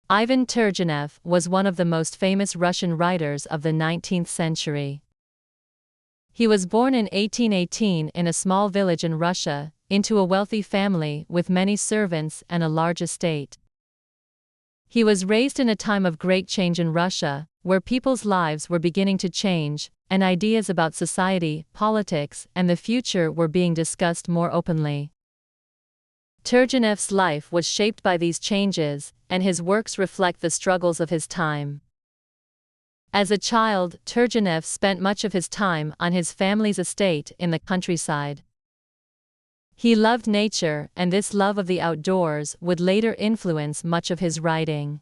Ivan Turgenev was one of the most famous Russian writers of the 19th century. He was born in 1818 in a small village in Russia, into a wealthy family with many servants and a large estate. He was raised in a time of great change in Russia, where people's lives were beginning to change, and ideas about society, politics, and the future were being discussed more openly. Turgenev's life was shaped by these changes, and his works reflect the struggles of his time. As a child, Turgenev spent much of his time on his family's estate in the countryside. He loved nature, and this love of the outdoors would later influence much of his writing.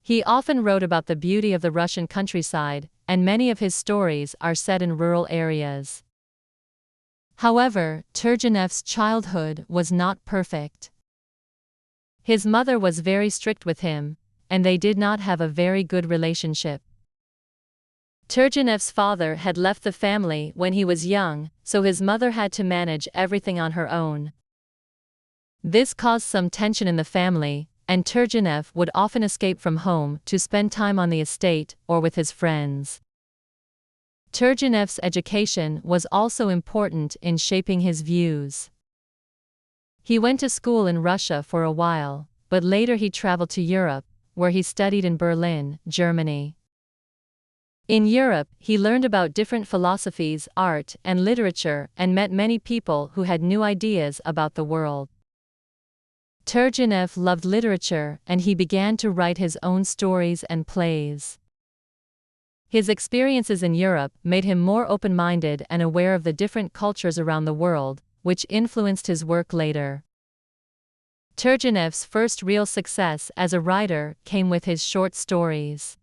He often wrote about the beauty of the Russian countryside, and many of his stories are set in rural areas. However, Turgenev's childhood was not perfect. His mother was very strict with him, and they did not have a very good relationship. Turgenev's father had left the family when he was young, so his mother had to manage everything on her own. This caused some tension in the family, and Turgenev would often escape from home to spend time on the estate or with his friends. Turgenev's education was also important in shaping his views. He went to school in Russia for a while, but later he traveled to Europe, where he studied in Berlin, Germany. In Europe, he learned about different philosophies, art, and literature, and met many people who had new ideas about the world. Turgenev loved literature, and he began to write his own stories and plays. His experiences in Europe made him more open-minded and aware of the different cultures around the world, which influenced his work later. Turgenev's first real success as a writer came with his short stories.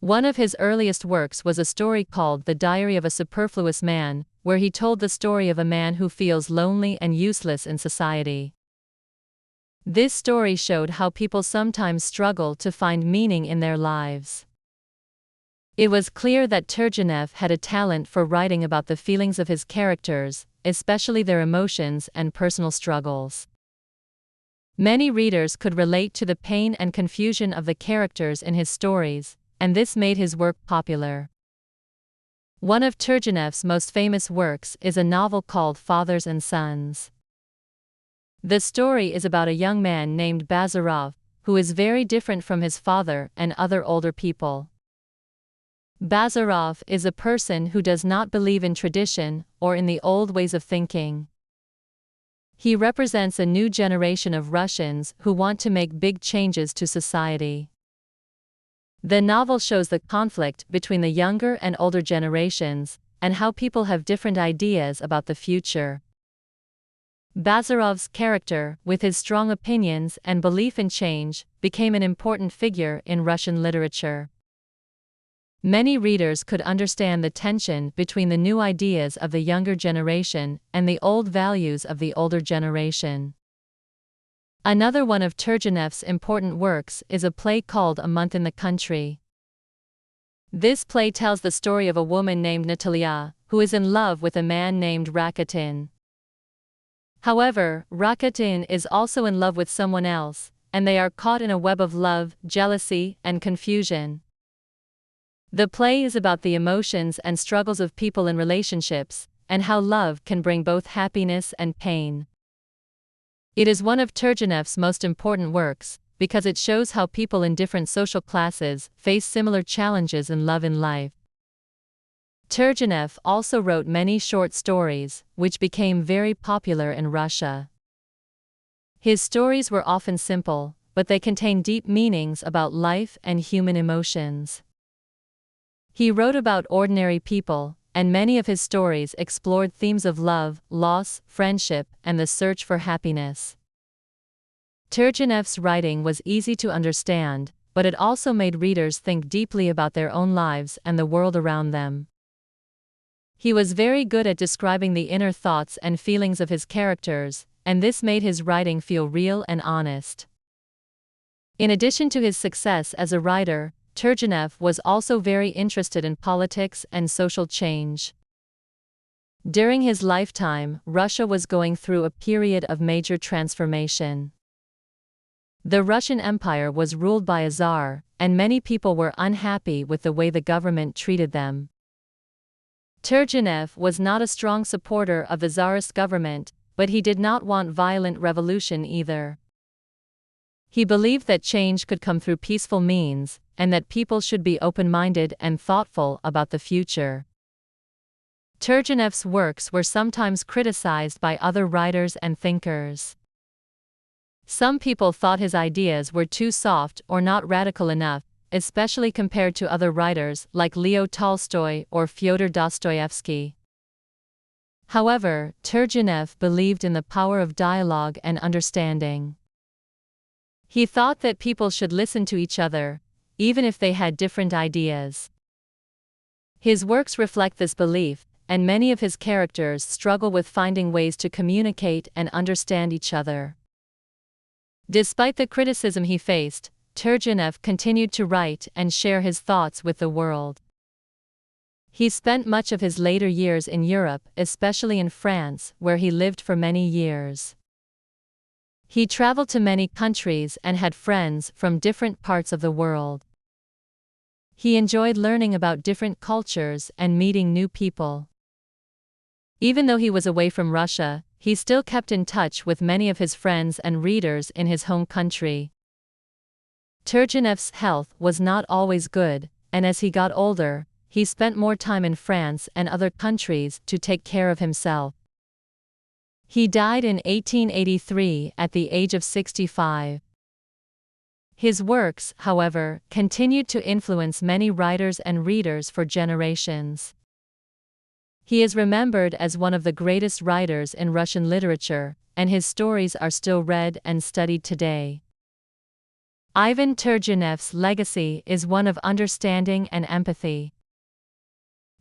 One of his earliest works was a story called The Diary of a Superfluous Man, where he told the story of a man who feels lonely and useless in society. This story showed how people sometimes struggle to find meaning in their lives. It was clear that Turgenev had a talent for writing about the feelings of his characters, especially their emotions and personal struggles. Many readers could relate to the pain and confusion of the characters in his stories, and this made his work popular. One of Turgenev's most famous works is a novel called Fathers and Sons. The story is about a young man named Bazarov, who is very different from his father and other older people. Bazarov is a person who does not believe in tradition or in the old ways of thinking. He represents a new generation of Russians who want to make big changes to society. The novel shows the conflict between the younger and older generations, and how people have different ideas about the future. Bazarov's character, with his strong opinions and belief in change, became an important figure in Russian literature. Many readers could understand the tension between the new ideas of the younger generation and the old values of the older generation. Another one of Turgenev's important works is a play called A Month in the Country. This play tells the story of a woman named Natalia, who is in love with a man named Rakitin. However, Rakitin is also in love with someone else, and they are caught in a web of love, jealousy, and confusion. The play is about the emotions and struggles of people in relationships, and how love can bring both happiness and pain. It is one of Turgenev's most important works, because it shows how people in different social classes face similar challenges in love and life. Turgenev also wrote many short stories, which became very popular in Russia. His stories were often simple, but they contained deep meanings about life and human emotions. He wrote about ordinary people, and many of his stories explored themes of love, loss, friendship, and the search for happiness. Turgenev's writing was easy to understand, but it also made readers think deeply about their own lives and the world around them. He was very good at describing the inner thoughts and feelings of his characters, and this made his writing feel real and honest. In addition to his success as a writer, Turgenev was also very interested in politics and social change. During his lifetime, Russia was going through a period of major transformation. The Russian Empire was ruled by a czar, and many people were unhappy with the way the government treated them. Turgenev was not a strong supporter of the czarist government, but he did not want violent revolution either. He believed that change could come through peaceful means, and that people should be open-minded and thoughtful about the future. Turgenev's works were sometimes criticized by other writers and thinkers. Some people thought his ideas were too soft or not radical enough, especially compared to other writers like Leo Tolstoy or Fyodor Dostoevsky. However, Turgenev believed in the power of dialogue and understanding. He thought that people should listen to each other, even if they had different ideas. His works reflect this belief, and many of his characters struggle with finding ways to communicate and understand each other. Despite the criticism he faced, Turgenev continued to write and share his thoughts with the world. He spent much of his later years in Europe, especially in France, where he lived for many years. He traveled to many countries and had friends from different parts of the world. He enjoyed learning about different cultures and meeting new people. Even though he was away from Russia, he still kept in touch with many of his friends and readers in his home country. Turgenev's health was not always good, and as he got older, he spent more time in France and other countries to take care of himself. He died in 1883 at the age of 65. His works, however, continued to influence many writers and readers for generations. He is remembered as one of the greatest writers in Russian literature, and his stories are still read and studied today. Ivan Turgenev's legacy is one of understanding and empathy.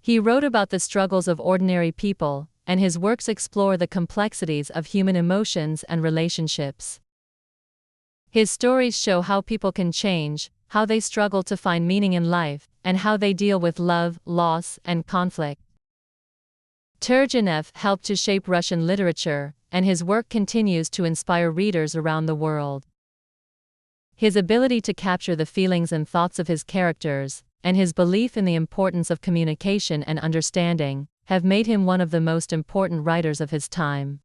He wrote about the struggles of ordinary people, and his works explore the complexities of human emotions and relationships. His stories show how people can change, how they struggle to find meaning in life, and how they deal with love, loss, and conflict. Turgenev helped to shape Russian literature, and his work continues to inspire readers around the world. His ability to capture the feelings and thoughts of his characters, and his belief in the importance of communication and understanding, have made him one of the most important writers of his time.